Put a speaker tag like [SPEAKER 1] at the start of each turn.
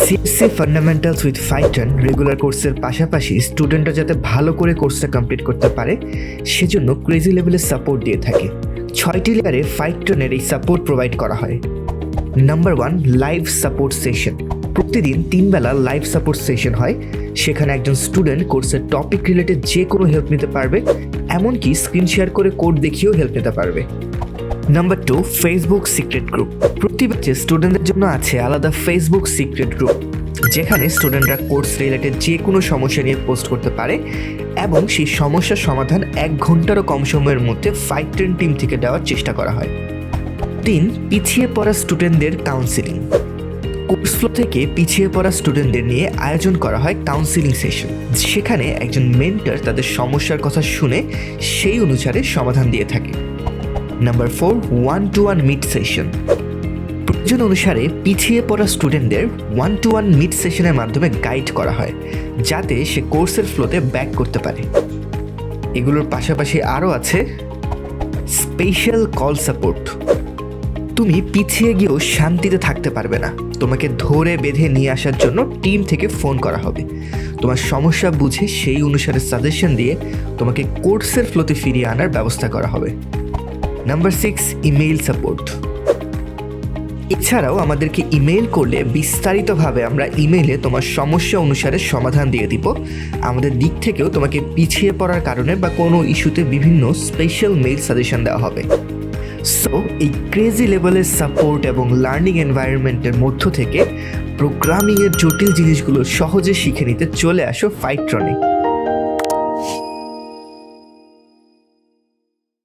[SPEAKER 1] CSC fundamentals with ফাইটন regular কোর্সের পাশাপাশি স্টুডেন্টরা যাতে ভালো করে কোর্সটা কমপ্লিট করতে পারে সেজন্য ক্রেজি লেভেলের সাপোর্ট দিয়ে থাকে। 6টি লেয়ারে ফাইটনের এই সাপোর্ট প্রোভাইড করা হয়। Number 1, live support session. প্রতিদিন 3 বেলা লাইভ সাপোর্ট সেশন হয়। সেখানে একজন স্টুডেন্ট কোর্সের টপিক রিলেটেড যে কোনো হেল্প নিতে পারবে, এমনকি স্ক্রিন শেয়ার করে কোড দেখিয়েও হেল্প নিতে পারবে। Number 2, Facebook secret group. প্রতি ব্যাচে স্টুডেন্টদের জন্য আছে আলাদা ফেসবুক সিক্রেট গ্রুপ, যেখানে স্টুডেন্টরা কোর্স রিলেটেড যে কোনো সমস্যা নিয়ে পোস্ট করতে পারে এবং সেই সমস্যার সমাধান 1 ঘন্টারও কম সময়ের মধ্যে ফাইটন টিম থেকে দেওয়ার চেষ্টা করা হয়। 3, পিছিয়ে পড়া স্টুডেন্টদের কাউন্সিলিং। কোর্স ফ্লো থেকে পিছিয়ে পড়া স্টুডেন্টদের নিয়ে আয়োজন করা হয় কাউন্সিলিং সেশন। সেখানে একজন মেন্টর তাদের সমস্যার কথা শুনে সেই অনুসারে সমাধান দিয়ে থাকে। Number 4, 1-to-1 meet session. প্রয়োজন অনুসারে পিছিয়ে পড়া স্টুডেন্টদের 1-to-1 মিট সেশনের মাধ্যমে গাইড করা হয়, যাতে সে কোর্সের ফ্লোতে ব্যাক করতে পারে। এগুলোর পাশাপাশি আরও আছে স্পেশাল কল সাপোর্ট। তুমি পিছিয়ে গিয়েও শান্তিতে থাকতে পারবে না, তোমাকে ধরে বেঁধে নিয়ে আসার জন্য টিম থেকে ফোন করা হবে। তোমার সমস্যা বুঝে সেই অনুসারে সাজেশন দিয়ে তোমাকে কোর্সের ফ্লোতে ফিরিয়ে আনার ব্যবস্থা করা হবে। Number 6, email support. এছাড়াও আমাদেরকে ইমেইল করলে বিস্তারিতভাবে আমরা ইমেইলে তোমার সমস্যা অনুসারে সমাধান দিয়ে দিব। আমাদের দিক থেকেও তোমাকে পিছিয়ে পড়ার কারণে বা কোনো ইস্যুতে বিভিন্ন স্পেশাল মেইল সাজেশন দেওয়া হবে। সো এই ক্রেজি লেভেলের সাপোর্ট এবং লার্নিং এনভায়রনমেন্টের মধ্য থেকে প্রোগ্রামিংয়ের জটিল জিনিসগুলো সহজে শিখে নিতে চলে আসো ফাইট্রনে।